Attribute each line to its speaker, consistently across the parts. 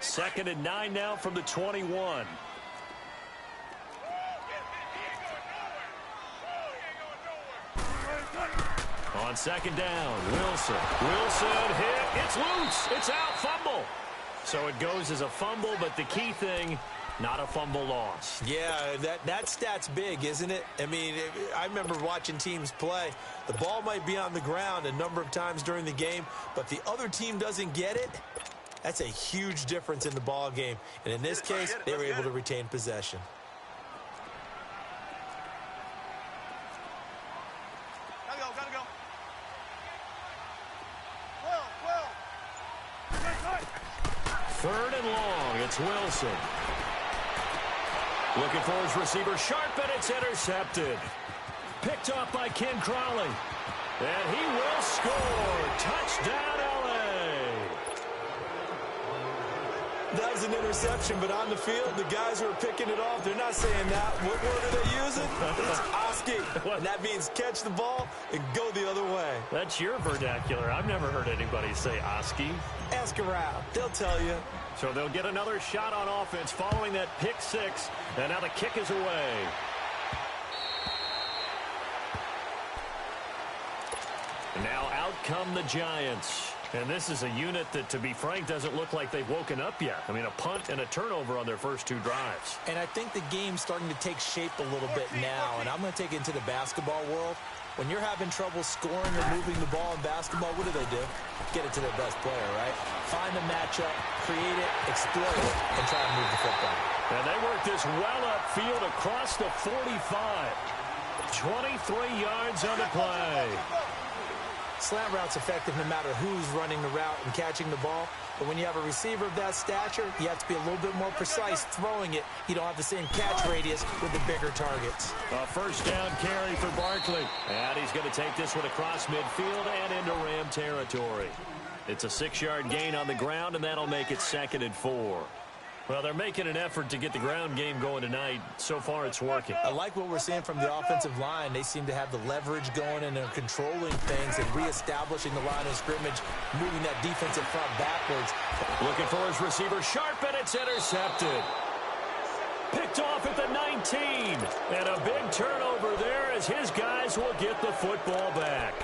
Speaker 1: Second and 9 now from the 21. On second down, Wilson hit. It's loose. It's out. Fumble. So it goes as a fumble, but the key thing, not a fumble loss.
Speaker 2: Yeah, that stat's big, isn't it? I mean, I remember watching teams play. The ball might be on the ground a number of times during the game, but the other team doesn't get it. That's a huge difference in the ball game. And in this case, they were able to retain possession.
Speaker 3: Gotta go.
Speaker 1: Third and long, it's Wilson. Looking for his receiver, sharp, and it's intercepted. Picked off by Ken Crowley. And he will score. Touchdown, L.A.
Speaker 2: That was an interception, but on the field, the guys who are picking it off, they're not saying that. What word are they using? It's Oski. And that means catch the ball and go the other way.
Speaker 1: That's your vernacular. I've never heard anybody say Oski.
Speaker 2: Ask around. They'll tell you.
Speaker 1: So they'll get another shot on offense following that pick six. And now the kick is away. And now out come the Giants. And this is a unit that, to be frank, doesn't look like they've woken up yet. I mean, a punt and a turnover on their first two drives.
Speaker 2: And I think the game's starting to take shape a little bit now. And I'm going to take it into the basketball world. When you're having trouble scoring or moving the ball in basketball, what do? Get it to their best player, right? Find the matchup, create it, exploit it, and try to move the football.
Speaker 1: And they work this well upfield across the 45. 23 yards on the play.
Speaker 2: Slant route's effective no matter who's running the route and catching the ball. But when you have a receiver of that stature, you have to be a little bit more precise throwing it. You don't have the same catch radius with the bigger targets.
Speaker 1: A first down carry for Barkley. And he's going to take this one across midfield and into Ram territory. It's a 6-yard gain on the ground, and that'll make it 2nd and 4. Well, they're making an effort to get the ground game going tonight. So far, it's working.
Speaker 2: I like what we're seeing from the offensive line. They seem to have the leverage going, and they're controlling things and reestablishing the line of scrimmage, moving that defensive front backwards.
Speaker 1: Looking for his receiver, sharp, and it's intercepted. Picked off at the 19. And a big turnover there as his guys will get the football back.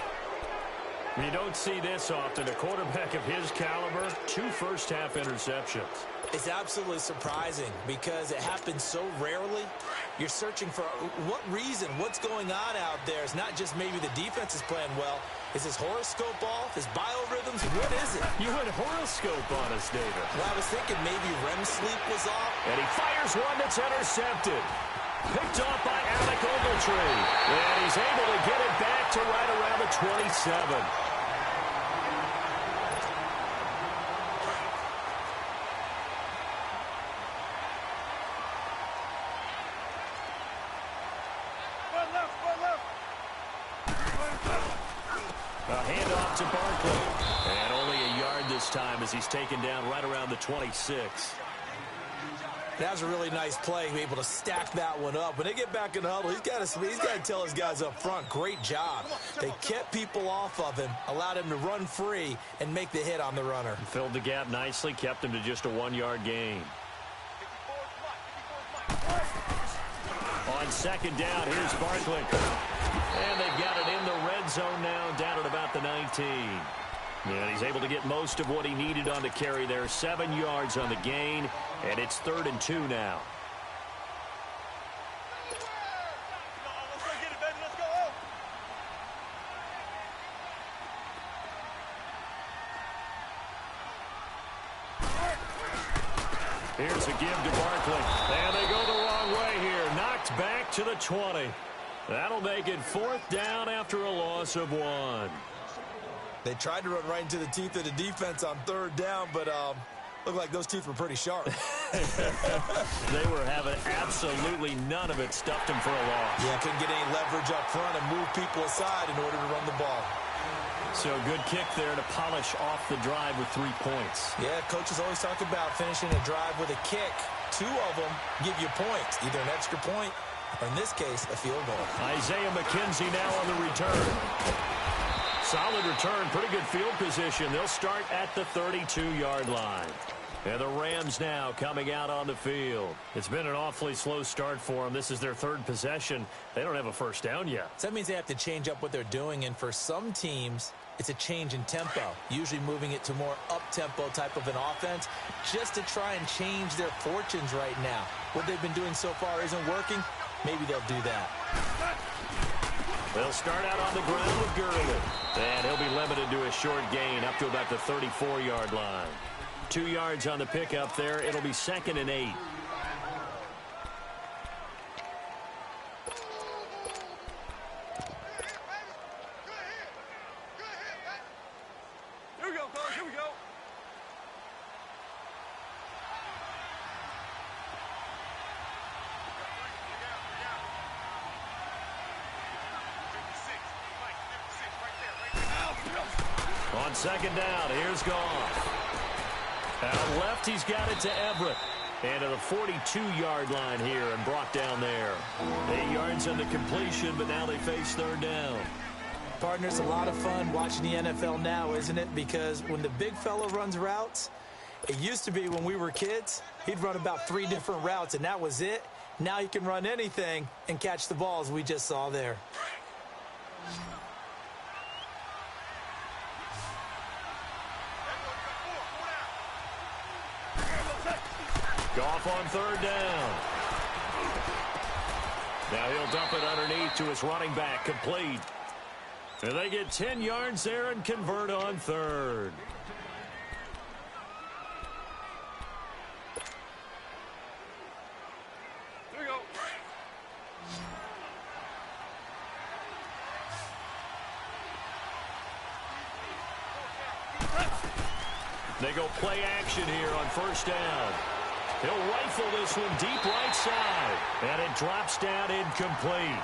Speaker 1: You don't see this often. A quarterback of his caliber, 2 first-half interceptions.
Speaker 2: It's absolutely surprising because it happens so rarely. You're searching for what reason, what's going on out there. It's not just maybe the defense is playing well. Is his horoscope off? His biorhythms? What is it?
Speaker 1: You went horoscope on us, David.
Speaker 2: Well, I was thinking maybe REM sleep was off.
Speaker 1: And he fires one that's intercepted. Picked off by Alec Ogletree. And he's able to get it back to right around the 27. A handoff to Barkley. And only a yard this time as he's taken down right around the 26.
Speaker 2: That was a really nice play, able to stack that one up. When they get back in the huddle, he's got to tell his guys up front, great job. They kept people off of him, allowed him to run free and make the hit on the runner.
Speaker 1: Filled the gap nicely, kept him to just a 1-yard gain. On second down, here's Barkley. And they've got it in the red zone now, down at about the 19. And he's able to get most of what he needed on the carry there. 7 yards on the gain, and it's 3rd and 2 now. Here's a give to Barkley. And they go the wrong way here. Knocked back to the 20. That'll make it 4th down after a loss of 1.
Speaker 2: They tried to run right into the teeth of the defense on 3rd down, but looked like those teeth were pretty sharp.
Speaker 1: They were having absolutely none of it. Stuffed him for a loss.
Speaker 2: Yeah, couldn't get any leverage up front and move people aside in order to run the ball.
Speaker 1: So good kick there to polish off the drive with 3 points.
Speaker 2: Yeah, coaches always talk about finishing a drive with a kick. 2 of them give you points, either an extra point or, in this case, a field goal.
Speaker 1: Isaiah McKenzie now on the return. solid return, pretty good field position. They'll start at the 32-yard line. And the Rams now coming out on the field. It's been an awfully slow start for them. This is their third possession. They don't have a first down yet.
Speaker 2: So that means they have to change up what they're doing, and for some teams, it's a change in tempo, usually moving it to more up-tempo type of an offense just to try and change their fortunes right now. What they've been doing so far isn't working. Maybe they'll do that.
Speaker 1: They'll start out on the ground with Gurley. And he'll be limited to a short gain up to about the 34-yard line. 2 yards on the pickup there. It'll be 2nd and 8.
Speaker 3: Here we go, coach. Here we go.
Speaker 1: On 2nd down, here's Goff. Out left, he's got it to Everett. And to the 42-yard line here and brought down there. 8 yards on the completion, but now they face 3rd down.
Speaker 2: Partner, it's a lot of fun watching the NFL now, isn't it? Because when the big fella runs routes, it used to be when we were kids, he'd run about 3 different routes, and that was it. Now he can run anything and catch the balls we just saw there.
Speaker 1: Goff on 3rd down. Now he'll dump it underneath to his running back, complete. And they get 10 yards there and convert on 3rd.
Speaker 3: Here we go.
Speaker 1: They go play action here on 1st down. He'll rifle this one deep right side. And it drops down incomplete.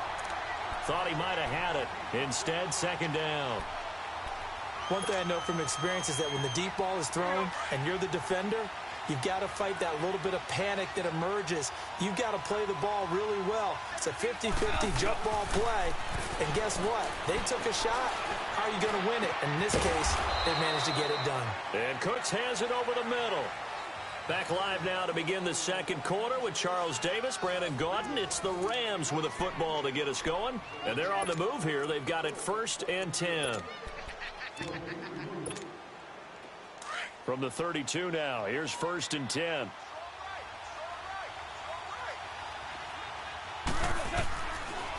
Speaker 1: Thought he might have had it. Instead, 2nd down.
Speaker 2: One thing I know from experience is that when the deep ball is thrown and you're the defender, you've got to fight that little bit of panic that emerges. You've got to play the ball really well. It's a 50-50 jump ball play. And guess what? They took a shot. How are you going to win it? And in this case, they managed to get it done.
Speaker 1: And Cooks has it over the middle. Back live now to begin the 2nd quarter with Charles Davis, Brandon Gaudin. It's the Rams with a football to get us going. And they're on the move here. They've got it 1st and 10. From the 32 now. Here's 1st and 10.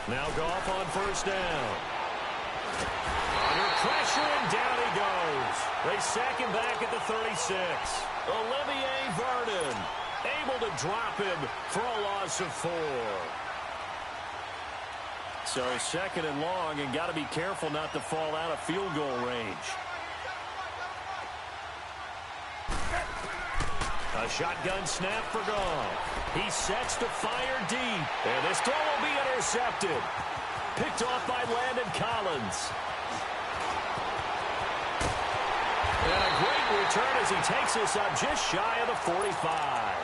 Speaker 1: Now Goff on 1st down. Under pressure, and down he goes. They sack him back at the 36. Olivier Vernon able to drop him for a loss of 4. So 2nd and long, and got to be careful not to fall out of field goal range. A shotgun snap for Goff. He sets to fire deep. And this throw will be intercepted. Picked off by Landon Collins. And a great return as he takes us up just shy of the 45.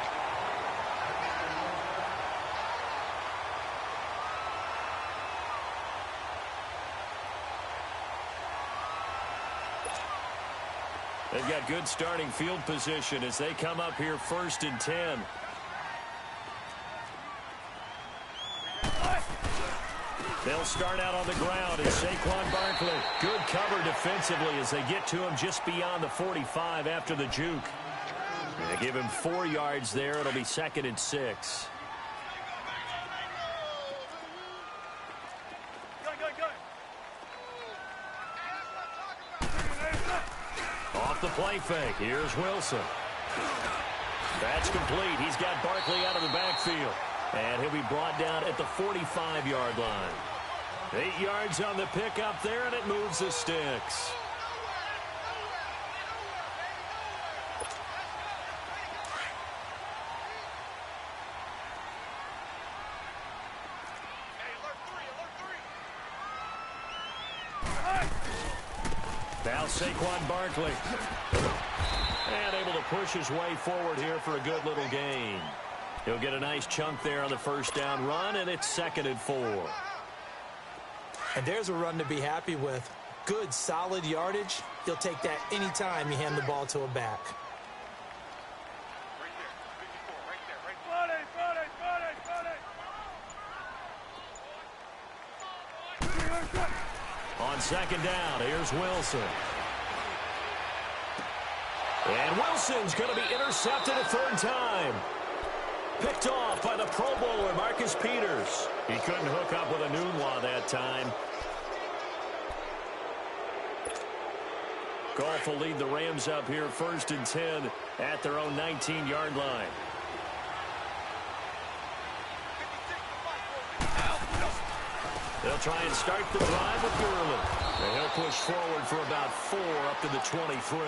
Speaker 1: They've got good starting field position as they come up here 1st and 10. They'll start out on the ground as Saquon Barkley. Good cover defensively as they get to him just beyond the 45 after the juke. And they give him 4 yards there. It'll be 2nd and 6. Off the play fake. Here's Wilson. That's complete. He's got Barkley out of the backfield. And he'll be brought down at the 45-yard line. 8 yards on the pickup there, and it moves the sticks. Now Saquon Barkley. And able to push his way forward here for a good little gain. He'll get a nice chunk there on the 1st down run, and it's 2nd and 4.
Speaker 2: And there's a run to be happy with. good, solid yardage, he'll take that anytime you hand the ball to a back.
Speaker 1: On second down, here's Wilson. And Wilson's going to be intercepted a third time. Picked off by the Pro Bowler, Marcus Peters. He couldn't hook up with a Nunwa that time. Goff will lead the Rams up here 1st and 10 at their own 19-yard line. They'll try and start the drive with Gurley. And he'll push forward for about 4 up to the 23.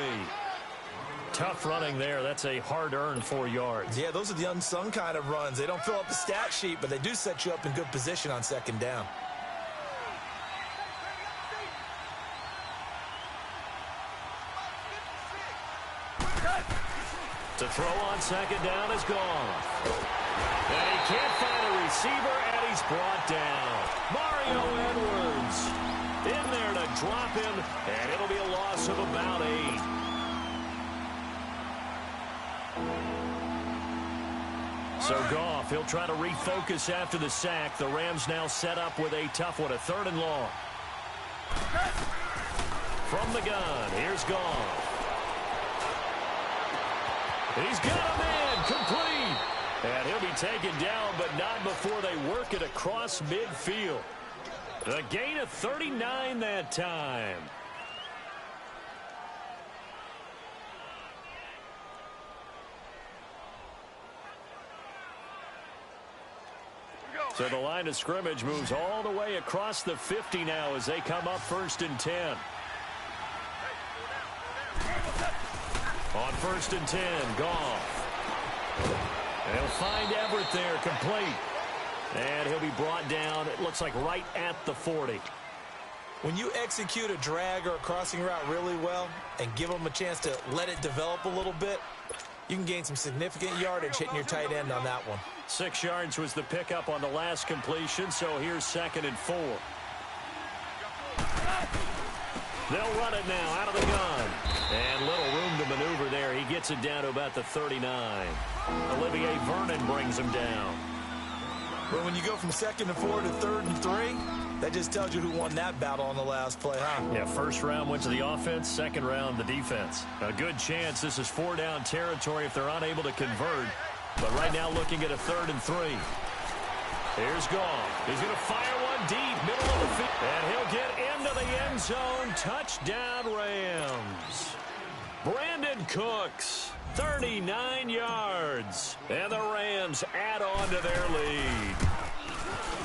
Speaker 1: Tough running there. That's a hard-earned 4 yards.
Speaker 2: Yeah, those are the unsung kind of runs. They don't fill up the stat sheet, but they do set you up in good position on second down.
Speaker 1: To throw on second down is gone. And he can't find a receiver, and he's brought down. Mario Edwards in there to drop him, and it'll be a loss of about 8. So Goff, he'll try to refocus after the sack. The Rams now set up with a tough one, a 3rd and long. From the gun, here's Goff. He's got a man complete. And he'll be taken down, but not before they work it across midfield. A gain of 39 that time. So the line of scrimmage moves all the way across the 50 now as they come up 1st and 10. On 1st and 10, Goff. They'll find Everett there, complete. And he'll be brought down, it looks like right at the 40.
Speaker 2: When you execute a drag or a crossing route really well and give them a chance to let it develop a little bit, you can gain some significant yardage hitting your tight end on that one.
Speaker 1: 6 yards was the pickup on the last completion, so here's 2nd and 4. They'll run it now out of the gun. And little room to maneuver there. He gets it down to about the 39. Olivier Vernon brings him down.
Speaker 2: But when you go from 2nd and 4 to 3rd and 3, that just tells you who won that battle on the last play, huh?
Speaker 1: Yeah, 1st round went to the offense, 2nd round the defense. A good chance this is 4-down territory if they're unable to convert. But right now looking at a 3rd and 3. Here's Goff. He's going to fire one deep, middle of the field. And he'll get into the end zone. Touchdown, Rams. Brandon Cooks, 39 yards. And the Rams add on to their lead.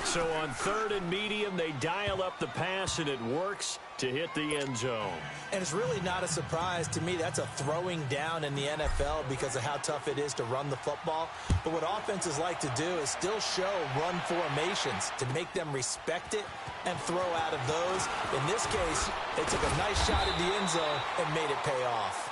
Speaker 1: So on 3rd and medium, they dial up the pass, and it works to hit the end zone.
Speaker 2: And it's really not a surprise to me. That's a throwing down in the NFL because of how tough it is to run the football. But what offenses like to do is still show run formations to make them respect it and throw out of those. In this case, they took a nice shot at the end zone and made it pay off.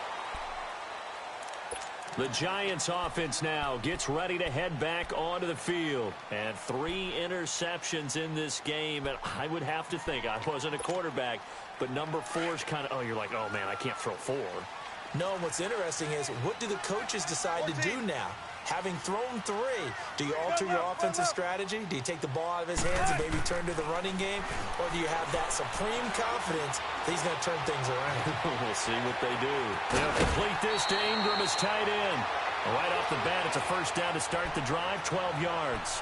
Speaker 1: The Giants offense now gets ready to head back onto the field. And 3 interceptions in this game. And I would have to think, I wasn't a quarterback, but number 4 is kind of, you're like, oh, man, I can't throw 4.
Speaker 2: No, what's interesting is what do the coaches decide to do now? Having thrown 3, do you alter your offensive strategy? Do you take the ball out of his hands and maybe turn to the running game? Or do you have that supreme confidence that he's going to turn things around?
Speaker 1: We'll see what they do. They'll complete this to Ingram as tight end. Right off the bat, it's a 1st down to start the drive, 12 yards.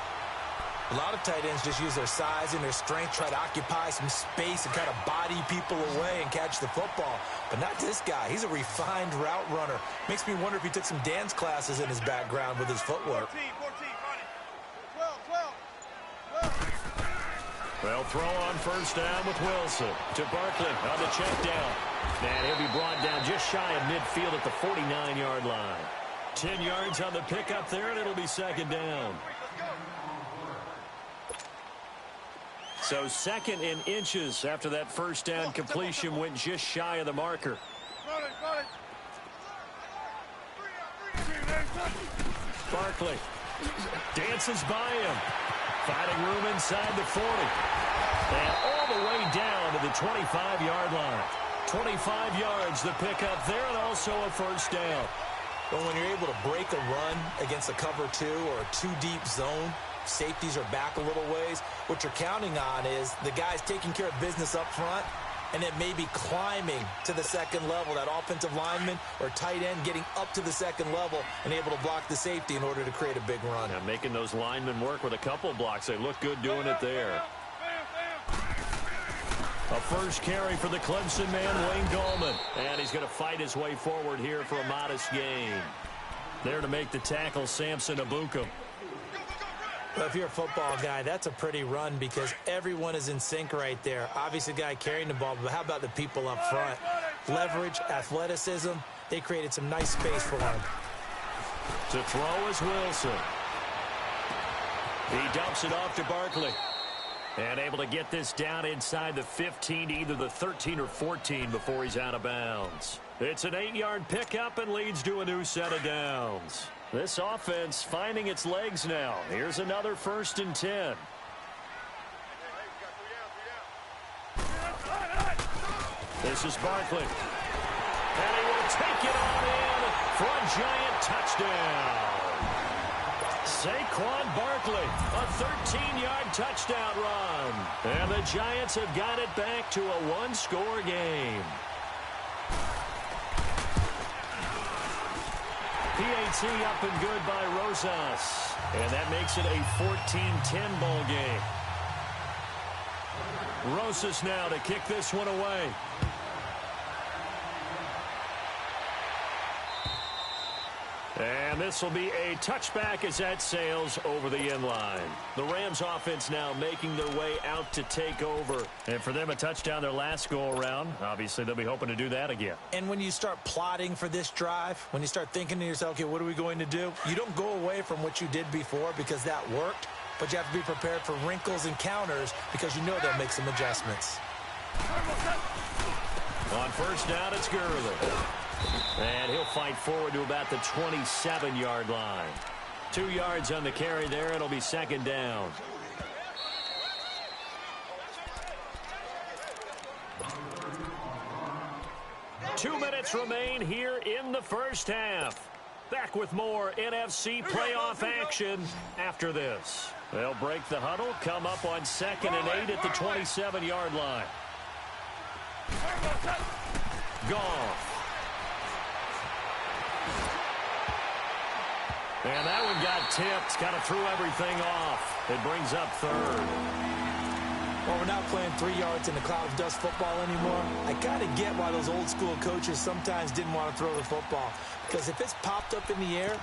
Speaker 2: A lot of tight ends just use their size and their strength, try to occupy some space and kind of body people away and catch the football. But not this guy. He's a refined route runner. Makes me wonder if he took some dance classes in his background with his footwork.
Speaker 3: 14, 12.
Speaker 1: Well, throw on 1st down with Wilson to Barkley on the check down. And he'll be brought down just shy of midfield at the 49-yard line. 10 yards on the pickup there, and it'll be 2nd down. So 2nd in inches after that 1st down completion went just shy of the marker. Barkley dances by him. Finding room inside the 40. And all the way down to the 25-yard line. 25 yards the pickup there, and also a first down.
Speaker 2: But when you're able to break a run against a cover 2 or a 2-deep zone, safeties are back a little ways. What you're counting on is the guys taking care of business up front and then maybe climbing to the second level, that offensive lineman or tight end getting up to the second level and able to block the safety in order to create a big run.
Speaker 1: Yeah, making those linemen work with a couple blocks. They look good doing it there. A first carry for the Clemson man, Wayne Gallman. And he's going to fight his way forward here for a modest gain. There to make the tackle, Samson Abukum.
Speaker 2: Well, if you're a football guy, that's a pretty run because everyone is in sync right there. Obviously, the guy carrying the ball, but how about the people up front? Leverage, athleticism, they created some nice space for him.
Speaker 1: To throw is Wilson. He dumps it off to Barkley. And able to get this down inside the 15 to either the 13 or 14 before he's out of bounds. It's an 8-yard pickup and leads to a new set of downs. This offense finding its legs now. Here's another 1st and 10. This is Barkley. And he will take it on in for a giant touchdown. Saquon Barkley, a 13-yard touchdown run. And the Giants have got it back to a one-score game. PAT up and good by Rosas. And that makes it a 14-10 ball game. Rosas now to kick this one away. And this will be a touchback as that sails over the end line. The Rams offense now making their way out to take over. And for them, a touchdown their last go-around. Obviously, they'll be hoping to do that again.
Speaker 2: And when you start plotting for this drive, when you start thinking to yourself, okay, what are we going to do? You don't go away from what you did before because that worked, but you have to be prepared for wrinkles and counters because you know they'll make some adjustments.
Speaker 1: On first down, it's Gurley. And he'll fight forward to about the 27-yard line. 2 yards on the carry there. It'll be 2nd down. Two minutes remain here in the first half. Back with more NFC playoff action after this. They'll break the huddle, come up on 2nd and 8 at the 27-yard line. Goff. And that one got tipped. Kind of threw everything off. It brings up 3rd.
Speaker 2: Well, we're not playing 3 yards in the cloud of dust football anymore. I kind of get why those old school coaches sometimes didn't want to throw the football. Because if it's popped up in the air,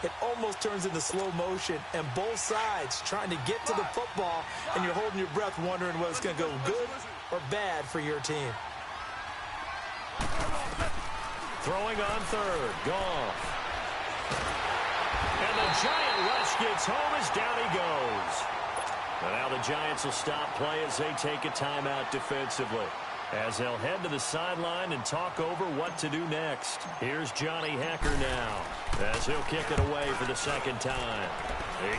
Speaker 2: it almost turns into slow motion. And both sides trying to get to the football, and you're holding your breath wondering whether it's going to go good or bad for your team.
Speaker 1: Throwing on 3rd. Goff. And the Giant rush gets home as down he goes. And now the Giants will stop play as they take a timeout defensively. As they'll head to the sideline and talk over what to do next. Here's Johnny Hacker now as he'll kick it away for the 2nd time.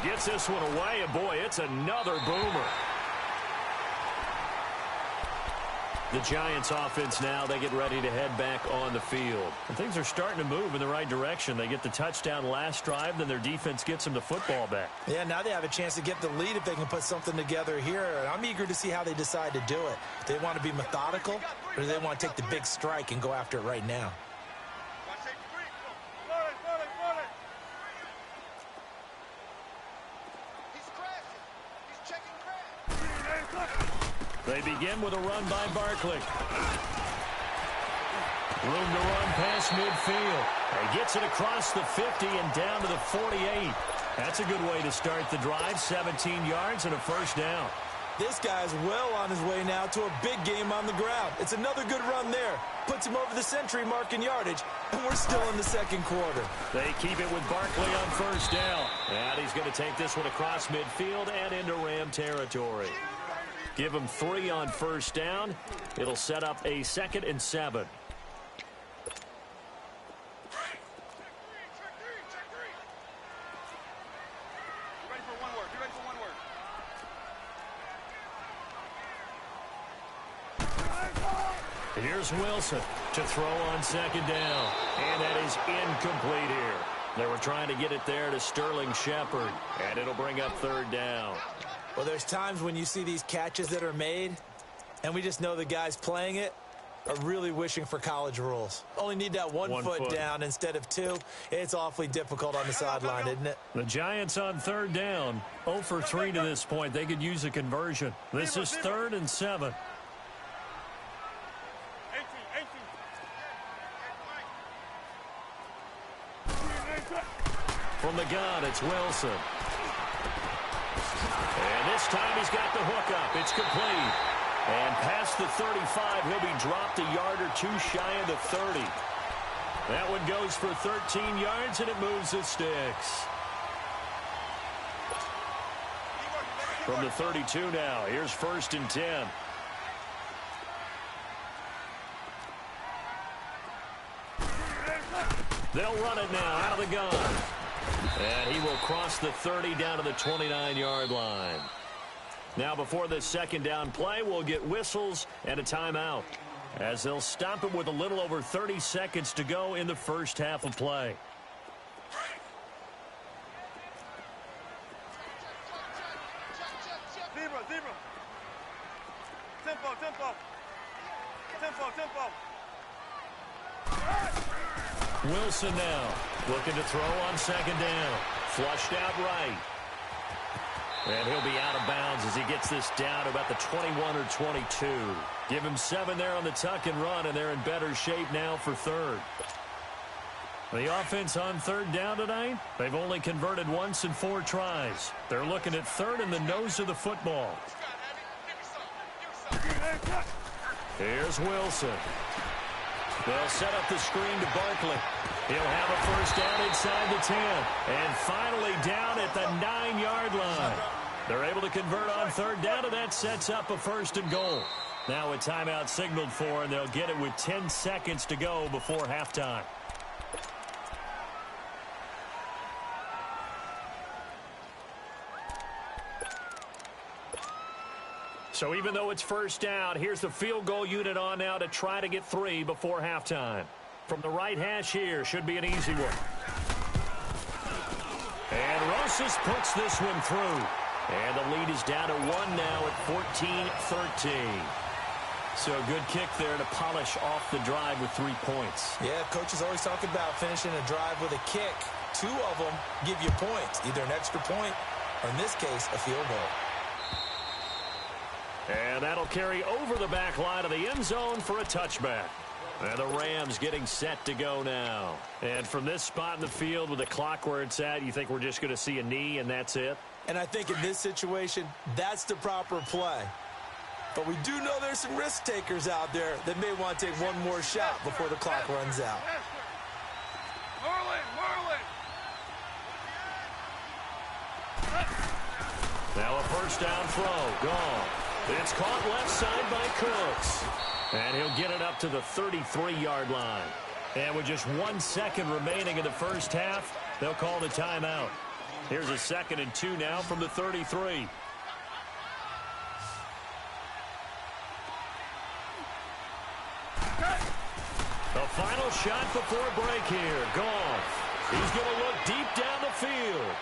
Speaker 1: He gets this one away, and boy, it's another boomer. The Giants offense now, they get ready to head back on the field. And things are starting to move in the right direction. They get the touchdown last drive, then their defense gets them the football back.
Speaker 2: Yeah, now they have a chance to get the lead if they can put something together here. And I'm eager to see how they decide to do it. Do they want to be methodical, or do they want to take the big strike and go after it right now?
Speaker 1: They begin with a run by Barkley. Room to run past midfield. He gets it across the 50 and down to the 48. That's a good way to start the drive. 17 yards and a first down.
Speaker 2: This guy's well on his way now to a big game on the ground. It's another good run there. Puts him over the century mark in yardage, and we're still in the 2nd quarter.
Speaker 1: They keep it with Barkley on first down. And he's going to take this one across midfield and into Ram territory. Give him 3 on first down. It'll set up a 2nd and 7. Here's Wilson to throw on second down. And that is incomplete here. They were trying to get it there to Sterling Shepard. And it'll bring up third down.
Speaker 2: Well, there's times when you see these catches that are made, and we just know the guys playing it are really wishing for college rules. Only need that one foot down instead of two. It's awfully difficult on the sideline, isn't it?
Speaker 1: The Giants on third down. 0 for 3 to this point. They could use a conversion. This is 3rd and 7. From the gun, it's Wilson. And this time he's got the hook up. It's complete. And past the 35, he'll be dropped a yard or two shy of the 30. That one goes for 13 yards, and it moves the sticks. From the 32 now, here's 1st and 10. They'll run it now out of the gun. And he will cross the 30 down to the 29-yard line. Now before this second down play, we'll get whistles and a timeout, as they'll stop it with a little over 30 seconds to go in the first half of play.
Speaker 3: Zebra. Tempo.
Speaker 1: Wilson now looking to throw on second down. Flushed out right. And he'll be out of bounds as he gets this down to about the 21 or 22. Give him 7 there on the tuck and run, and they're in better shape now for third. The offense on third down tonight, they've only converted once in 4 tries. They're looking at third in the nose of the football. Here's Wilson. They'll set up the screen to Barkley. He'll have a first down inside the 10. And finally down at the 9-yard line. They're able to convert on third down, and that sets up a 1st and goal. Now a timeout signaled for, and they'll get it with 10 seconds to go before halftime. So even though it's first down, here's the field goal unit on now to try to get 3 before halftime. From the right hash here, should be an easy one. And Rosas puts this one through. And the lead is down to 1 now at 14-13. So a good kick there to polish off the drive with 3 points.
Speaker 2: Yeah, coaches always talk about finishing a drive with a kick. 2 of them give you points, either an extra point or, in this case, a field goal.
Speaker 1: And that'll carry over the back line of the end zone for a touchback. And the Rams getting set to go now. And from this spot in the field with the clock where it's at, you think we're just going to see a knee and that's it?
Speaker 2: And I think in this situation, that's the proper play. But we do know there's some risk takers out there that may want to take one more shot before the clock runs out.
Speaker 1: Now a first down throw. Gone. It's caught left side by Cooks. And he'll get it up to the 33-yard line. And with just 1 second remaining in the first half, they'll call the timeout. Here's a 2nd and 2 now from the 33. The final shot before break here. Goff. He's going to look deep down the field.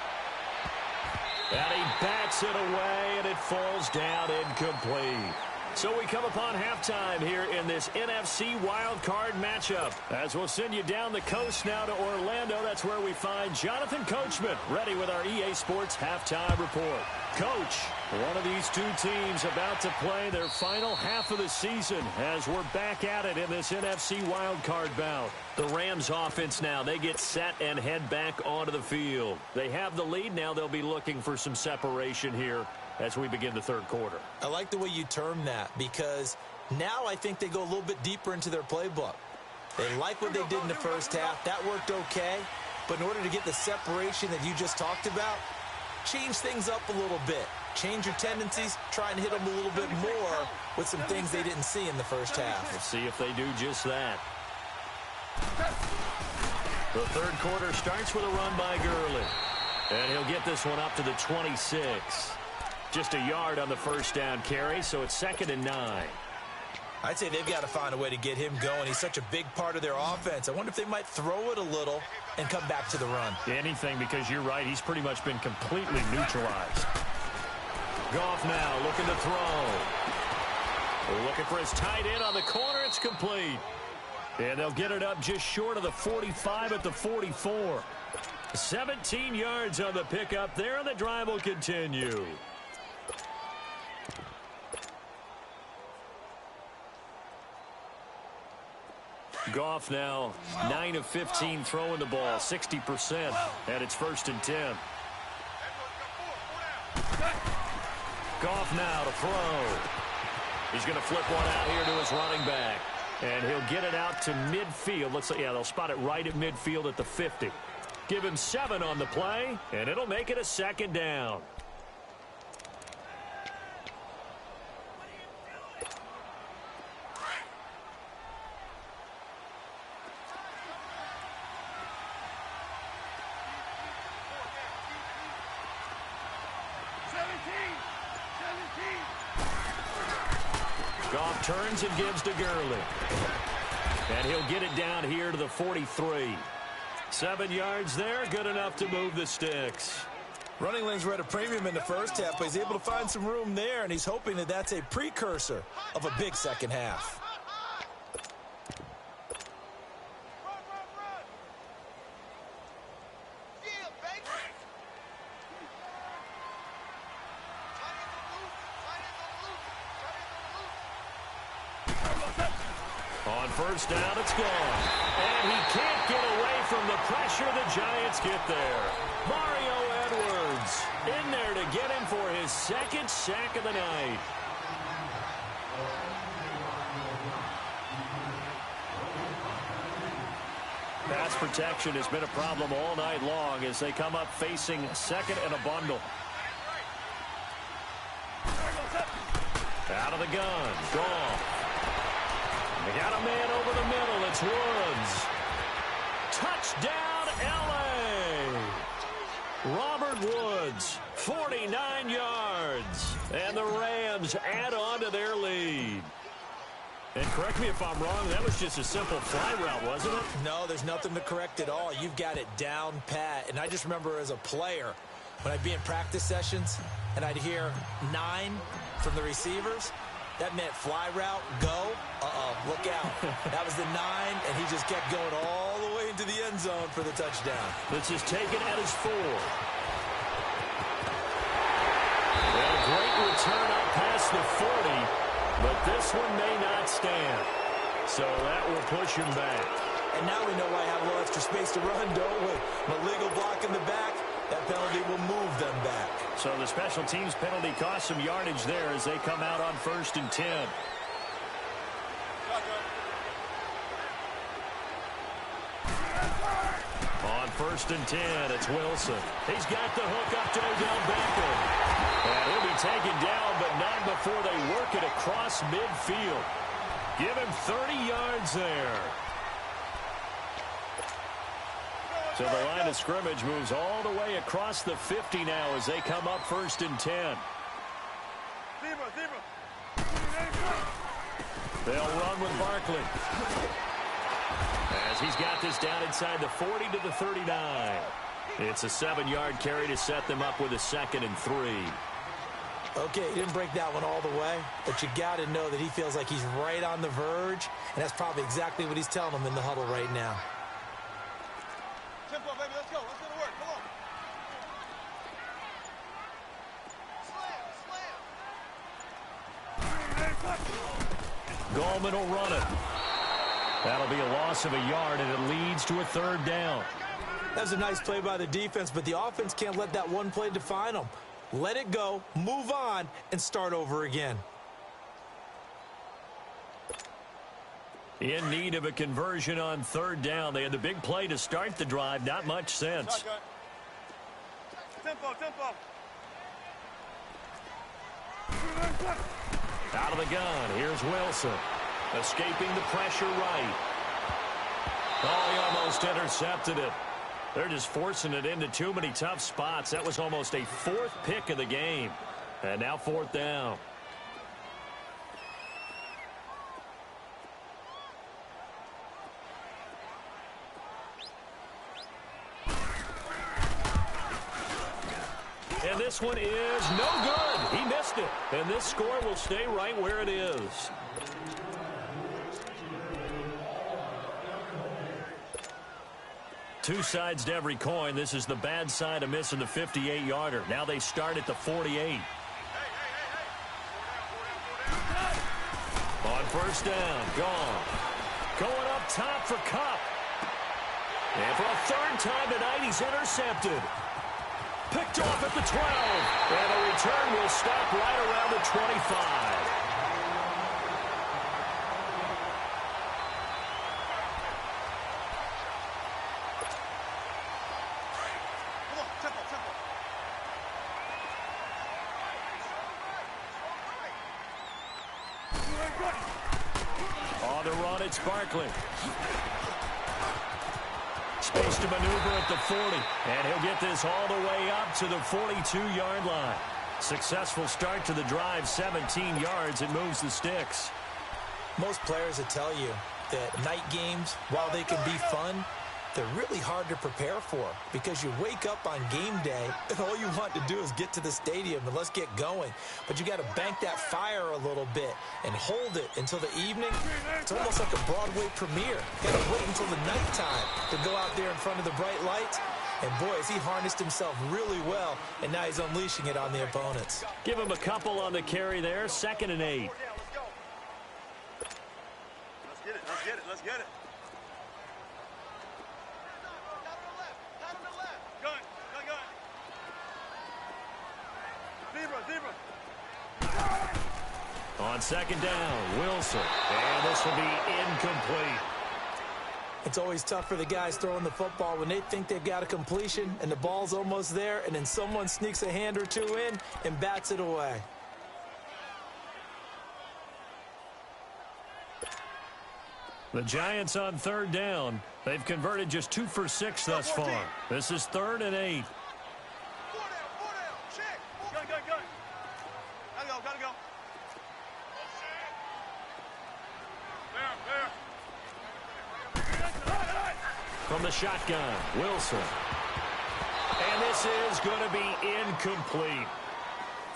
Speaker 1: And he bats it away, and it falls down incomplete. So we come upon halftime here in this NFC Wildcard matchup. As we'll send you down the coast now to Orlando. That's where we find Jonathan Coachman ready with our EA Sports Halftime Report. Coach, one of these 2 teams about to play their final half of the season as we're back at it in this NFC Wildcard bout. The Rams offense now, they get set and head back onto the field. They have the lead. Now they'll be looking for some separation here as we begin the third quarter.
Speaker 2: I like the way you term that, because now I think they go a little bit deeper into their playbook. They like what they did in the first half. That worked okay. But in order to get the separation that you just talked about, change things up a little bit. Change your tendencies. Try and hit them a little bit more with some things they didn't see in the first half.
Speaker 1: We'll see if they do just that. The third quarter starts with a run by Gurley. And he'll get this one up to the 26. Just a yard on the first down carry, so it's 2nd and 9.
Speaker 2: I'd say they've got to find a way to get him going. He's such a big part of their offense. I wonder if they might throw it a little and come back to the run.
Speaker 1: Anything, because you're right. He's pretty much been completely neutralized. Goff now looking to throw. Looking for his tight end on the corner. It's complete. And they'll get it up just short of the 45 at the 44. 17 yards on the pickup there, and the drive will continue. Goff now 9 of 15 throwing the ball, 60%, and it's 1st and 10. Goff now to throw. He's going to flip one out here to his running back, and he'll get it out to midfield. Let's say, yeah, they'll spot it right at midfield at the 50. Give him 7 on the play, and it'll make it a 2nd down. Goff turns and gives to Gurley. And he'll get it down here to the 43. 7 yards there, good enough to move the sticks.
Speaker 2: Running lanes were at a premium in the first half, but he's able to find some room there, and he's hoping that that's a precursor of a big second half.
Speaker 1: On 1st down, it's gone. And he can't get away from the pressure. The Giants get there. Mario Edwards in there to get him for his 2nd sack of the night. Pass protection has been a problem all night long as they come up facing 2nd and a bundle. Out of the gun. Goff. They got a man over the middle. It's Woods. Touchdown, L.A. Robert Woods, 49 yards. And the Rams add on to their lead. And correct me if I'm wrong, that was just a simple fly route, wasn't it?
Speaker 2: No, there's nothing to correct at all. You've got it down pat. And I just remember as a player, when I'd be in practice sessions and I'd hear 9 from the receivers, that meant fly route, go, look out. That was the 9, and he just kept going all the way into the end zone for the touchdown.
Speaker 1: This is taken at his 4. And a great return up past the 40, but this one may not stand. So that will push him back.
Speaker 2: And now we know why I have a little extra space to run, don't we? An illegal block in the back, that penalty will move them back.
Speaker 1: So the special teams penalty cost some yardage there as they come out on 1st and 10. On 1st and 10, it's Wilson. He's got the hook up to Odell Beckham. And he'll be taken down, but not before they work it across midfield. Give him 30 yards there. So the line of scrimmage moves all the way across the 50 now as they come up 1st and 10. They'll run with Barkley. As he's got this down inside the 40 to the 39. It's a 7-yard carry to set them up with a 2nd and 3.
Speaker 2: Okay, he didn't break that one all the way, but you got to know that he feels like he's right on the verge, and that's probably exactly what he's telling them in the huddle right now.
Speaker 3: Tempo, baby, let's go. Let's go to work. Come on. Slam.
Speaker 1: Gallman will run it. That'll be a loss of a yard, and it leads to a 3rd down.
Speaker 2: That was a nice play by the defense, but the offense can't let that one play define them. Let it go, move on, and start over again.
Speaker 1: In need of a conversion on 3rd down. They had the big play to start the drive. Not much sense.
Speaker 3: Tempo, tempo.
Speaker 1: Out of the gun. Here's Wilson. Escaping the pressure right. Oh, he almost intercepted it. They're just forcing it into too many tough spots. That was almost a 4th pick of the game. And now 4th down. And this one is no good. He missed it. And this score will stay right where it is. Two sides to every coin. This is the bad side of missing the 58-yarder. Now they start at the 48. On first down, gone. Going up top for Kupp. And for a third time tonight, he's intercepted. Picked off at the 12. And a return will stop right around the 25. On the run, it's Barkley. Space to maneuver at the 40. And he'll get this all the way up to the 42-yard line. Successful start to the drive, 17 yards. It moves the sticks.
Speaker 2: Most players will tell you that night games, while they can be fun, they're really hard to prepare for because you wake up on game day and all you want to do is get to the stadium and let's get going. But you got to bank that fire a little bit and hold it until the evening. It's almost like a Broadway premiere. Got to wait until the nighttime to go out there in front of the bright lights. And boy, has he harnessed himself really well, and now he's unleashing it on the opponents.
Speaker 1: Give him a couple on the carry there. 2nd and 8.
Speaker 3: Let's get it. Let's get it. Let's get it.
Speaker 1: On 2nd down, Wilson. And this will be incomplete.
Speaker 2: It's always tough for the guys throwing the football when they think they've got a completion and the ball's almost there, and then someone sneaks a hand or two in and bats it away.
Speaker 1: The Giants on 3rd down. They've converted just 2 for 6 thus far. This is 3rd and 8. From the shotgun, Wilson. And this is going to be incomplete.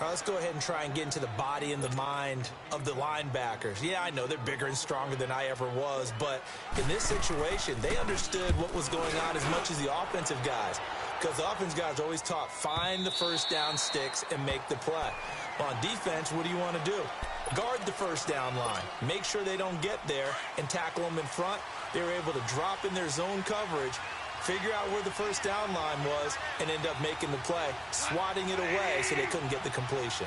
Speaker 2: All right, let's go ahead and try and get into the body and the mind of the linebackers. Yeah, I know they're bigger and stronger than I ever was, but in this situation, they understood what was going on as much as the offensive guys. Because the offensive guys are always taught, find the first down sticks and make the play. On defense, what do you want to do? Guard the first down line. Make sure they don't get there and tackle them in front. They were able to drop in their zone coverage, figure out where the first down line was, and end up making the play, swatting it away so they couldn't get the completion.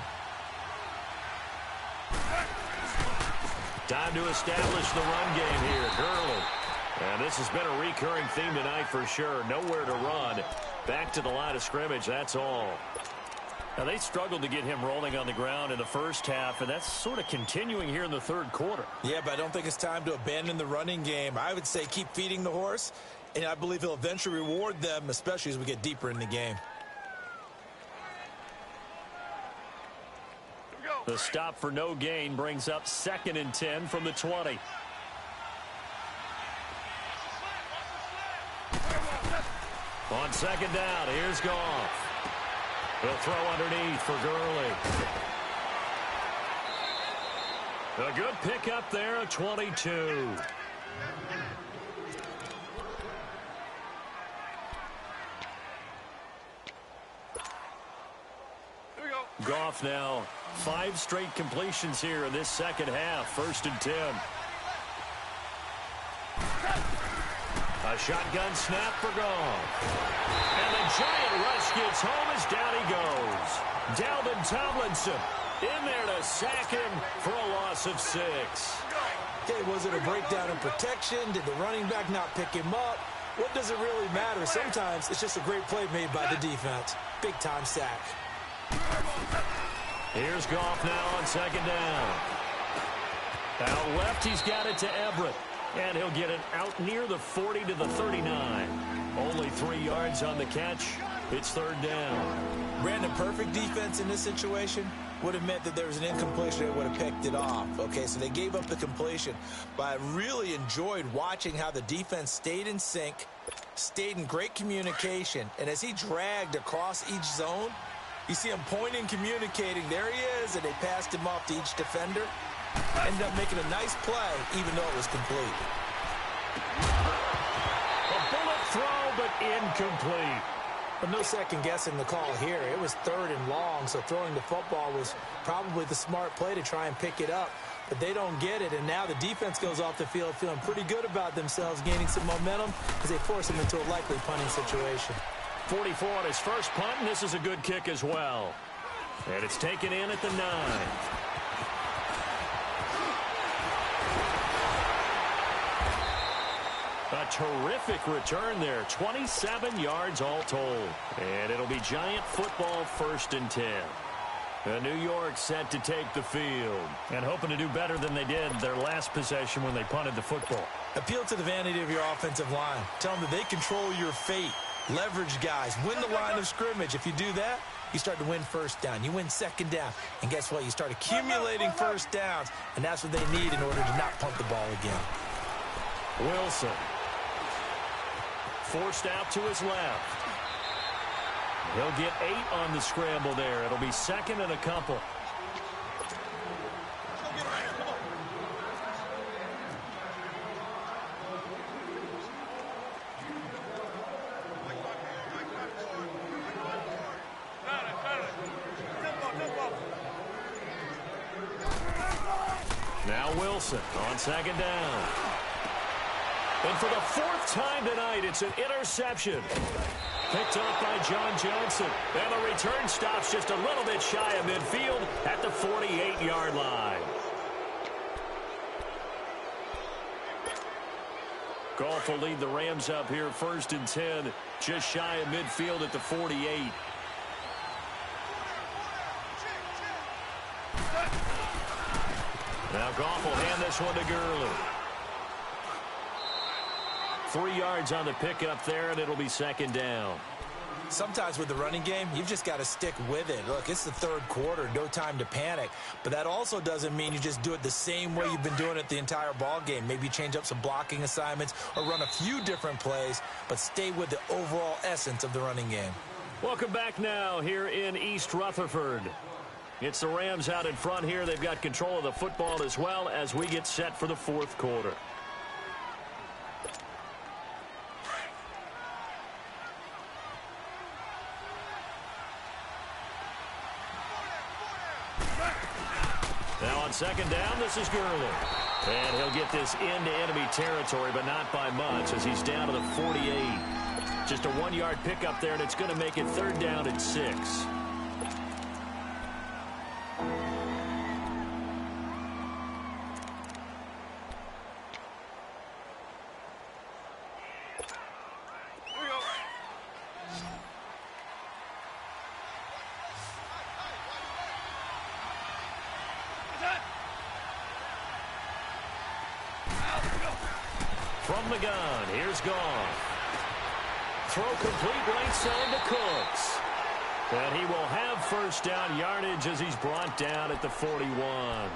Speaker 1: Time to establish the run game here. Gurley. And this has been a recurring theme tonight for sure. Nowhere to run. Back to the line of scrimmage, that's all. Now, they struggled to get him rolling on the ground in the first half, and that's sort of continuing here in the 3rd quarter.
Speaker 2: Yeah, but I don't think it's time to abandon the running game. I would say keep feeding the horse, and I believe he'll eventually reward them, especially as we get deeper in the game.
Speaker 1: The stop for no gain brings up 2nd and 10 from the 20. On 2nd down, here's Goff. He'll throw underneath for Gurley. A good pickup there at 22. Goff now 5 straight completions here in this 2nd half. 1st and 10. A shotgun snap for Goff. And the giant rush gets home as down he goes. Dalvin Tomlinson in there to sack him for a loss of 6.
Speaker 2: Okay, was it a breakdown in protection? Did the running back not pick him up? What does it really matter? Sometimes it's just a great play made by the defense. Big-time sack.
Speaker 1: Here's Goff now on 2nd down. Out left, he's got it to Everett. And he'll get it out near the 40 to the 39. Only 3 yards on the catch. It's 3rd down.
Speaker 2: Brandon, perfect defense in this situation would have meant that there was an incompletion. They would have picked it off. Okay, so they gave up the completion. But I really enjoyed watching how the defense stayed in sync, stayed in great communication. And as he dragged across each zone, You see him pointing, communicating. There he is, and they passed him off to each defender. Ended up making a nice play, even though it was complete.
Speaker 1: A bullet throw, but incomplete.
Speaker 2: But no second guessing the call here. It was 3rd and long, so throwing the football was probably the smart play to try and pick it up. But they don't get it, and now the defense goes off the field feeling pretty good about themselves, gaining some momentum as they force them into a likely punting situation.
Speaker 1: 44 on his first punt, and this is a good kick as well. And it's taken in at the 9. A terrific return there. 27 yards all told. And it'll be Giant football 1st and 10. New York set to take the field and hoping to do better than they did their last possession when they punted the football.
Speaker 2: Appeal to the vanity of your offensive line. Tell them that they control your fate. Leverage guys. Win the line of scrimmage. If you do that, you start to win 1st down. You win 2nd down. And guess what? You start accumulating 1st downs. And that's what they need in order to not punt the ball again.
Speaker 1: Wilson. Forced out to his left. He'll get 8 on the scramble there. It'll be 2nd and a couple. Now Wilson on 2nd down. And for the 4th time tonight, it's an interception. Picked up by John Johnson. And the return stops just a little bit shy of midfield at the 48-yard line. Goff will lead the Rams up here 1st and 10, just shy of midfield at the 48. Now Goff will hand this one to Gurley. 3 yards on the pickup there, and it'll be 2nd down.
Speaker 2: Sometimes with the running game, you've just got to stick with it. Look, it's the 3rd quarter, no time to panic. But that also doesn't mean you just do it the same way you've been doing it the entire ball game. Maybe change up some blocking assignments or run a few different plays, but stay with the overall essence of the running game.
Speaker 1: Welcome back now here in East Rutherford. It's the Rams out in front here. They've got control of the football as well as we get set for the 4th quarter. Now on 2nd down, this is Gurley. And he'll get this into enemy territory, but not by much as he's down to the 48. Just a 1-yard pickup there, and it's going to make it 3rd down and 6. From the gun, here's Goff. Throw complete right side to Cooks. And he will have 1st down yardage as he's brought down at the 41.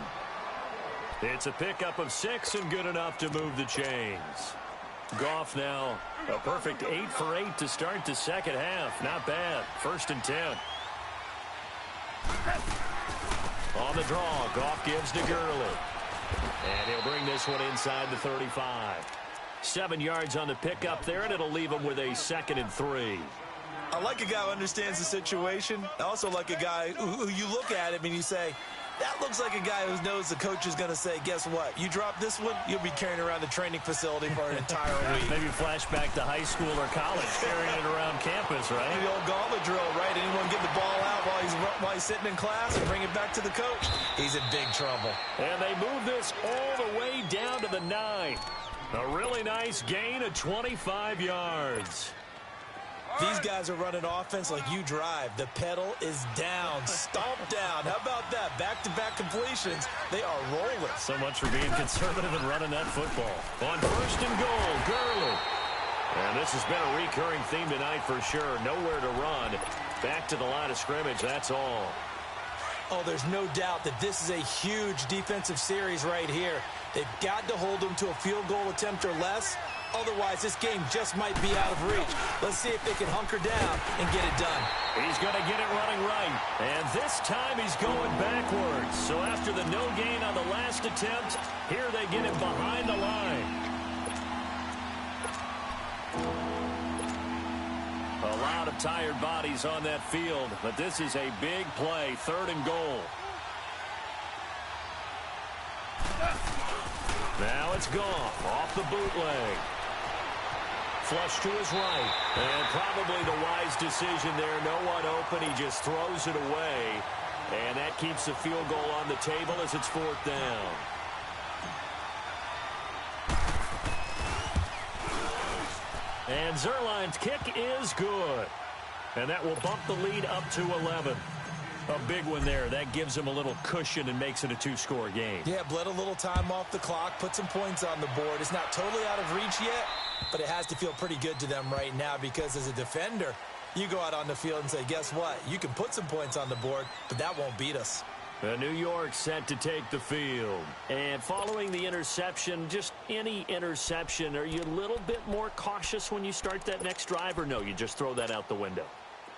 Speaker 1: It's a pickup of 6 and good enough to move the chains. Goff now a perfect 8 for 8 to start the 2nd half. Not bad. 1st and 10. On the draw, Goff gives to Gurley. And he'll bring this one inside the 35. 7 yards on the pickup there, and it'll leave him with a 2nd and 3.
Speaker 2: I like a guy who understands the situation. I also like a guy who you look at him and you say, that looks like a guy who knows the coach is going to say, guess what? You drop this one, you'll be carrying around the training facility for an entire week.
Speaker 1: Maybe flashback to high school or college, carrying it around campus, right?
Speaker 2: The old gauntlet drill, right? Anyone get the ball out while he's sitting in class and bring it back to the coach? He's in big trouble.
Speaker 1: And they move this all the way down to the 9. A really nice gain of 25 yards.
Speaker 2: These guys are running offense like you drive. The pedal is down, stomped down. How about that? Back-to-back completions. They are rolling.
Speaker 1: So much for being conservative and running that football. On 1st and goal, Gurley. And this has been a recurring theme tonight for sure. Nowhere to run. Back to the line of scrimmage, that's all.
Speaker 2: Oh, there's no doubt that this is a huge defensive series right here. They've got to hold them to a field goal attempt or less. Otherwise, this game just might be out of reach. Let's see if they can hunker down and get it done.
Speaker 1: He's going to get it running right. And this time he's going backwards. So after the no gain on the last attempt, here they get him behind the line. A lot of tired bodies on that field, but this is a big play, 3rd and goal. Now it's Goff off the bootleg. Flush to his right. And probably the wise decision there. No one open. He just throws it away. And that keeps the field goal on the table as it's 4th down. And Zerline's kick is good. And that will bump the lead up to 11. A big one there. That gives him a little cushion and makes it a 2-score game.
Speaker 2: Yeah, bled a little time off the clock, put some points on the board. It's not totally out of reach yet, but it has to feel pretty good to them right now because as a defender, you go out on the field and say, guess what? You can put some points on the board, but that won't beat us.
Speaker 1: New York set to take the field. And following the interception, just any interception, are you a little bit more cautious when you start that next drive, or no, you just throw that out the window?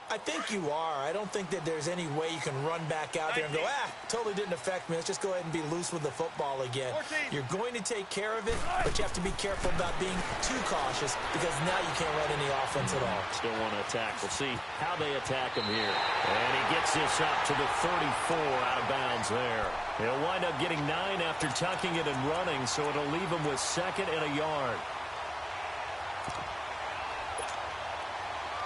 Speaker 2: I think you are. I don't think that there's any way you can run back out there and go, totally didn't affect me. Let's just go ahead and be loose with the football again. You're going to take care of it, but you have to be careful about being too cautious because now you can't run any offense at all.
Speaker 1: Still want to attack. We'll see how they attack him here. And he gets this up to the 34 out of bounds there. He'll wind up getting 9 after tucking it and running, so it'll leave him with 2nd and a yard.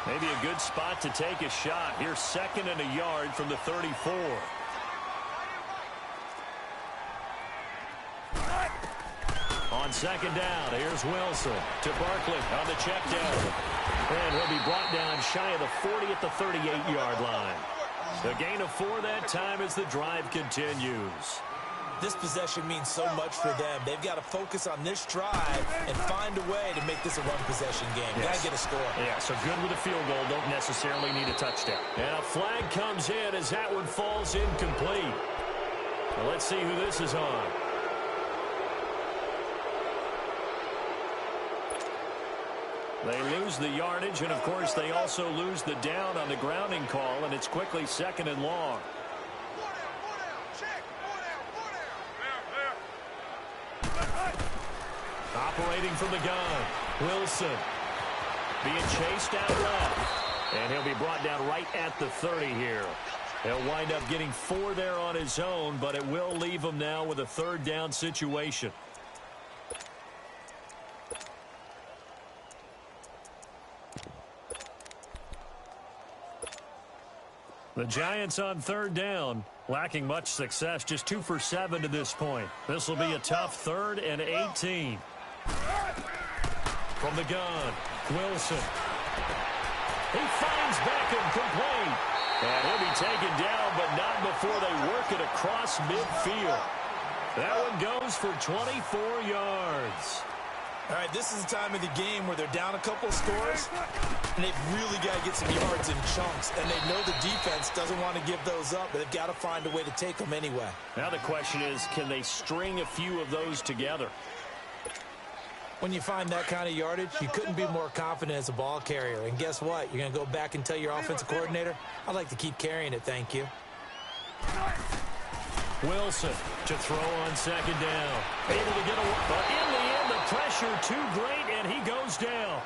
Speaker 1: Maybe a good spot to take a shot. Here's 2nd and a yard from the 34. On 2nd down, here's Wilson to Barkley on the check down. And he'll be brought down shy of the 40 at the 38-yard line. The gain of 4 that time as the drive continues.
Speaker 2: This possession means so much for them. They've got to focus on this drive and find a way to make this a run-possession game. Yes. Got to get a score.
Speaker 1: Yeah, so good with a field goal. Don't necessarily need a touchdown. And a flag comes in as that one falls incomplete. Well, let's see who this is on. They lose the yardage, and, of course, they also lose the down on the grounding call, and it's quickly 2nd and long. Operating from the gun, Wilson being chased out left, and he'll be brought down right at the 30 here. He'll wind up getting 4 there on his own, but it will leave him now with a 3rd down situation. The Giants on 3rd down, lacking much success, just 2 for 7 to this point. This will be a tough 3rd and 18. From the gun, Wilson. He finds Beckham complete. And he'll be taken down, but not before they work it across midfield. That one goes for 24 yards.
Speaker 2: All right, this is the time of the game where they're down a couple of scores, and they've really got to get some yards in chunks. And they know the defense doesn't want to give those up, but they've got to find a way to take them anyway.
Speaker 1: Now the question is, can they string a few of those together?
Speaker 2: When you find that kind of yardage, you couldn't be more confident as a ball carrier. And guess what? You're going to go back and tell your offensive coordinator, I'd like to keep carrying it, thank you.
Speaker 1: Wilson to throw on 2nd down. Able to get away. But in the end, the pressure too great, and he goes down.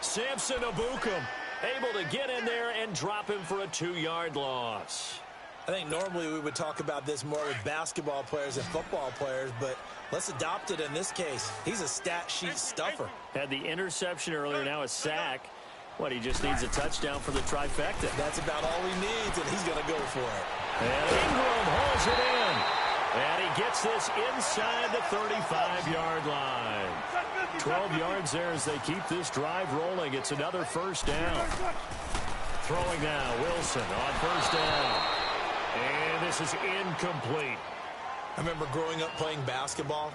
Speaker 1: Samson Abukum able to get in there and drop him for a 2-yard loss.
Speaker 2: I think normally we would talk about this more with basketball players and football players, but let's adopt it in this case. He's a stat sheet stuffer.
Speaker 1: Had the interception earlier, now a sack. What, he just needs a touchdown for the trifecta.
Speaker 2: That's about all he needs, and he's going to go for it.
Speaker 1: And Ingram hauls it in. And he gets this inside the 35-yard line. 12 yards there as they keep this drive rolling. It's another 1st down. Throwing now, Wilson on 1st down. And this is incomplete.
Speaker 2: I remember growing up playing basketball,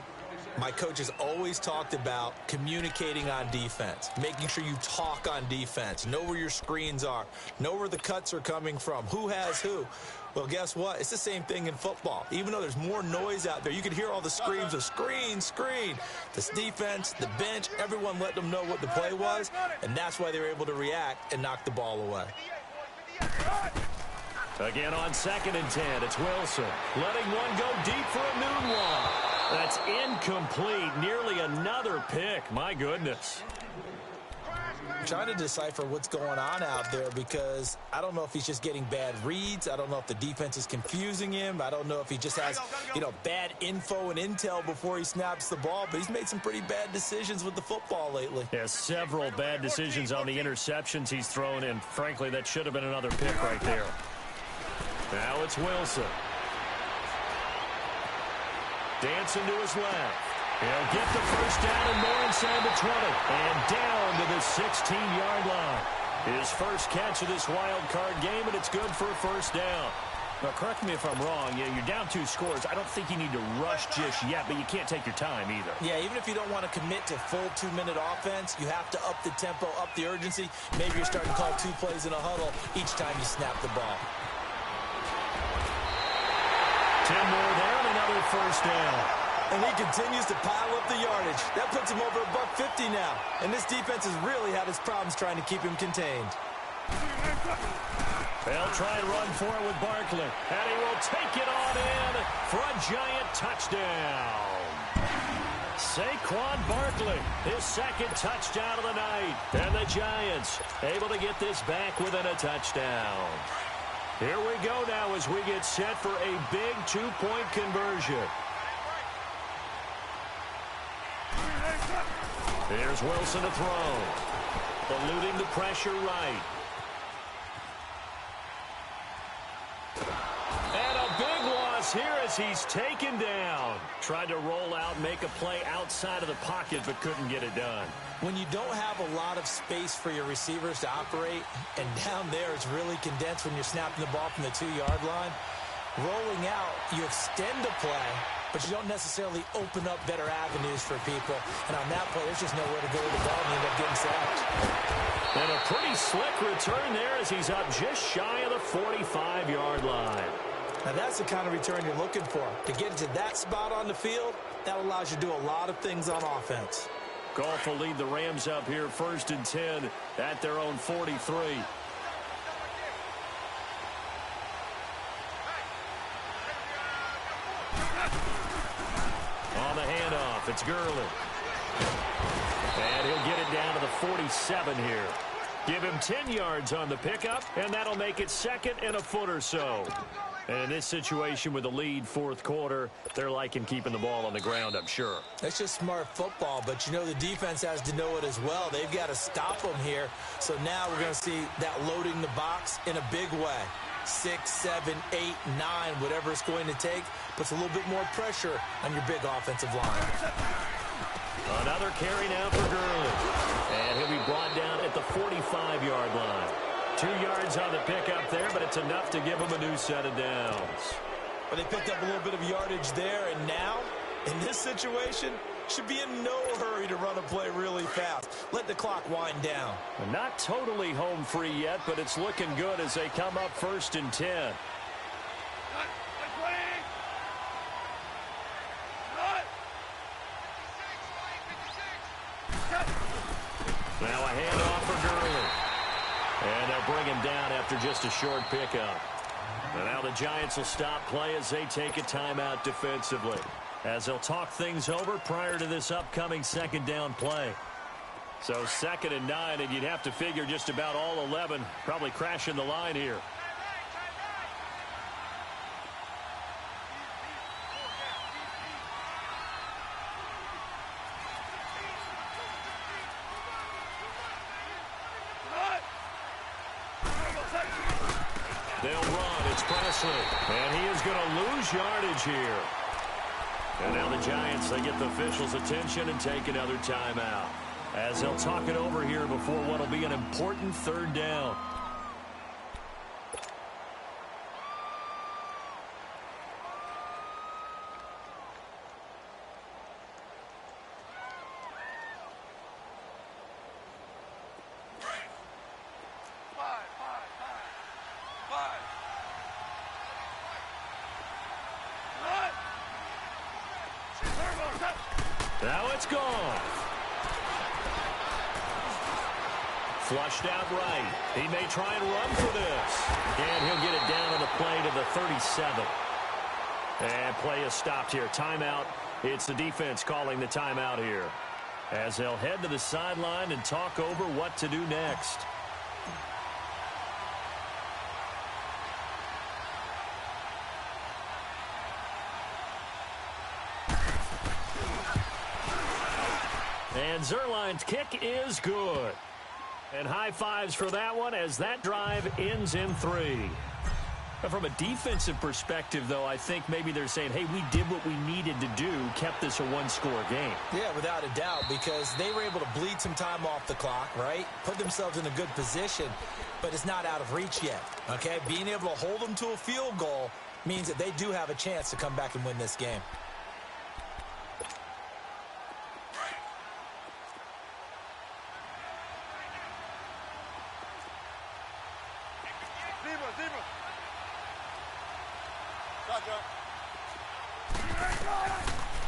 Speaker 2: My coach has always talked about communicating on defense, making sure you talk on defense, know where your screens are, know where the cuts are coming from, who has who. Well, guess what? It's the same thing in football. Even though there's more noise out there, you can hear all the screams of screen, screen. This defense, the bench, everyone let them know what the play was, and that's why they were able to react and knock the ball away.
Speaker 1: Again on 2nd and 10, it's Wilson. Letting one go deep for a noon one. That's incomplete. Nearly another pick. My goodness.
Speaker 2: I'm trying to decipher what's going on out there because I don't know if he's just getting bad reads. I don't know if the defense is confusing him. I don't know if he just has, bad info and intel before he snaps the ball. But he's made some pretty bad decisions with the football lately.
Speaker 1: Yeah, several bad decisions on the interceptions he's thrown in. Frankly, that should have been another pick right there. Now it's Wilson. Dancing to his left. He'll get the first down and more inside the 20. And down to the 16-yard line. His first catch of this wild card game, and it's good for a first down. Now, correct me if I'm wrong. Yeah, you're down 2 scores. I don't think you need to rush just yet, but you can't take your time either.
Speaker 2: Yeah, even if you don't want to commit to full 2-minute offense, you have to up the tempo, up the urgency. Maybe you're starting to call 2 plays in a huddle each time you snap the ball.
Speaker 1: 10 more there and another first down.
Speaker 2: And he continues to pile up the yardage. That puts him over $150 now. And this defense has really had its problems trying to keep him contained.
Speaker 1: They'll try and run for it with Barkley. And he will take it on in for a giant touchdown. Saquon Barkley, his 2nd touchdown of the night. And the Giants able to get this back within a touchdown. Here we go now as we get set for a big 2-point conversion. Here's Wilson to throw. Eluding the pressure right. And a big loss here as he's taken down. Tried to roll out, make a play outside of the pocket, but couldn't get it done.
Speaker 2: When you don't have a lot of space for your receivers to operate, and down there it's really condensed when you're snapping the ball from the 2-yard line, rolling out, you extend the play, but you don't necessarily open up better avenues for people. And on that play, there's just nowhere to go with the ball, and you end up getting sacked.
Speaker 1: And a pretty slick return there as he's up just shy of the 45-yard line.
Speaker 2: Now, that's the kind of return you're looking for. To get to that spot on the field, that allows you to do a lot of things on offense.
Speaker 1: Goff will lead the Rams up here 1st and 10 at their own 43. On the handoff, it's Gurley. And he'll get it down to the 47 here. Give him 10 yards on the pickup, and that'll make it 2nd and a foot or so. And in this situation with the lead 4th quarter, they're liking keeping the ball on the ground, I'm sure.
Speaker 2: That's just smart football, but the defense has to know it as well. They've got to stop them here. So now we're going to see that loading the box in a big way. 6, 7, 8, 9, whatever it's going to take, puts a little bit more pressure on your big offensive line.
Speaker 1: Another carry now for Gurley. And he'll be brought down at the 45-yard line. 2 yards on the pickup there, but it's enough to give him a new set of downs.
Speaker 2: But they picked up a little bit of yardage there, and now, in this situation, should be in no hurry to run a play really fast. Let the clock wind down.
Speaker 1: Not totally home free yet, but it's looking good as they come up 1st and 10. Now a handoff for Gurley. And they'll bring him down after just a short pickup. And now the Giants will stop play as they take a timeout defensively, as they'll talk things over prior to this upcoming 2nd down play. So 2nd and 9, and you'd have to figure just about all 11 probably crashing the line here. They'll run. It's Presley. And he is going to lose yardage here. And now the Giants, they get the officials' attention and take another timeout, as they'll talk it over here before what will be an important 3rd down. Now it's gone. Flushed out right. He may try and run for this. And he'll get it down on the play to the 37. And play is stopped here. Timeout. It's the defense calling the timeout here, as they'll head to the sideline and talk over what to do next. And Zerline's kick is good. And high fives for that one as that drive ends in 3. From a defensive perspective, though, I think maybe they're saying, hey, we did what we needed to do, kept this a one-score game.
Speaker 2: Yeah, without a doubt, because they were able to bleed some time off the clock, right? Put themselves in a good position, but it's not out of reach yet, okay? Being able to hold them to a field goal means that they do have a chance to come back and win this game.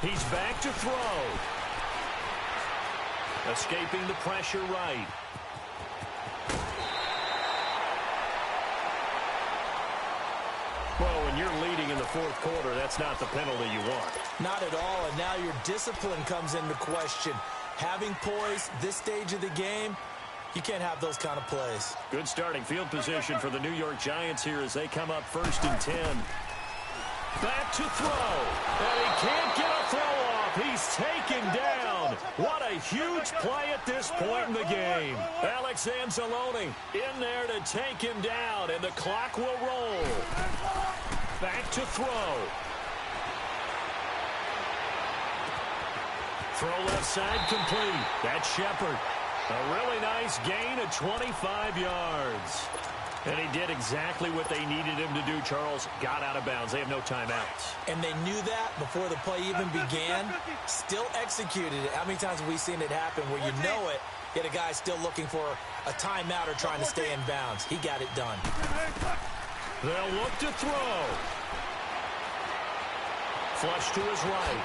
Speaker 1: He's back to throw. Escaping the pressure right. Well, when you're leading in the fourth quarter, that's not the penalty you want.
Speaker 2: Not at all, and now your discipline comes into question. Having poise this stage of the game, you can't have those kind of plays.
Speaker 1: Good starting field position for the New York Giants here as they come up 1st and 10. Back to throw. And he can't get a throw off. He's taken down. What a huge play at this point in the game. Alex Anzalone in there to take him down, and the clock will roll. Back to throw. Throw left side complete. That's Shepard. A really nice gain of 25 yards. And he did exactly what they needed him to do, Charles. Got out of bounds. They have no timeouts.
Speaker 2: And they knew that before the play even began. Still executed it. How many times have we seen it happen where you know it, yet a guy's still looking for a timeout or trying to stay in bounds? He got it done.
Speaker 1: They'll look to throw. Flush to his right.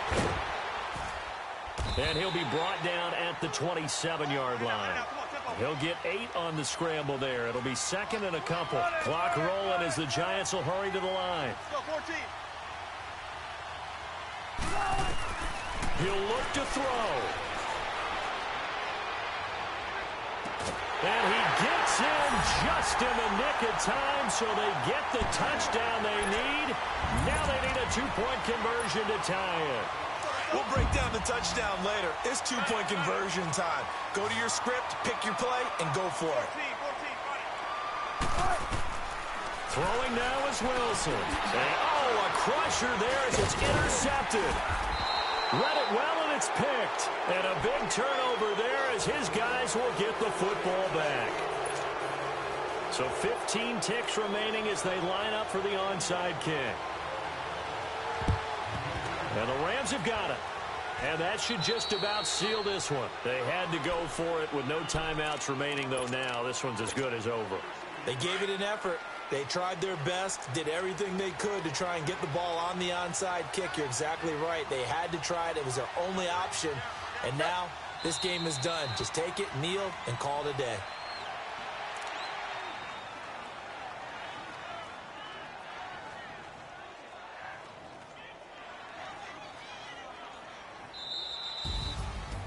Speaker 1: And he'll be brought down at the 27-yard line. He'll get 8 on the scramble there. It'll be 2nd and a couple. Clock rolling as the Giants will hurry to the line. He'll look to throw. And he gets in just in the nick of time, so they get the touchdown they need. Now they need a 2-point conversion to tie it.
Speaker 2: We'll break down the touchdown later. It's 2-point conversion time. Go to your script, pick your play, and go for it.
Speaker 1: Throwing now is Wilson. A crusher there as it's intercepted. Read it well, and it's picked. And a big turnover there as his guys will get the football back. So 15 ticks remaining as they line up for the onside kick. And the Rams have got it. And that should just about seal this one. They had to go for it with no timeouts remaining, though now. This one's as good as over.
Speaker 2: They gave it an effort. They tried their best, did everything they could to try and get the ball on the onside kick. You're exactly right. They had to try it. It was their only option. And now this game is done. Just take it, kneel, and call it a day.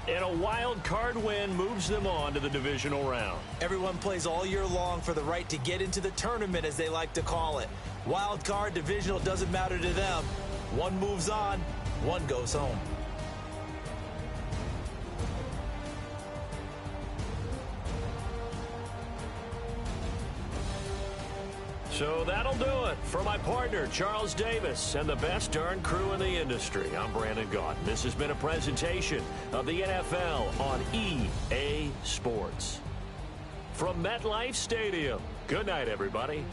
Speaker 1: And a wild card win moves them on to the divisional round.
Speaker 2: Everyone plays all year long for the right to get into the tournament, as they like to call it. Wild card, divisional, doesn't matter to them. One moves on, one goes home.
Speaker 1: So that'll do it. For my partner, Charles Davis, and the best darn crew in the industry, I'm Brandon Gaudin. This has been a presentation of the NFL on EA Sports. From MetLife Stadium, good night, everybody.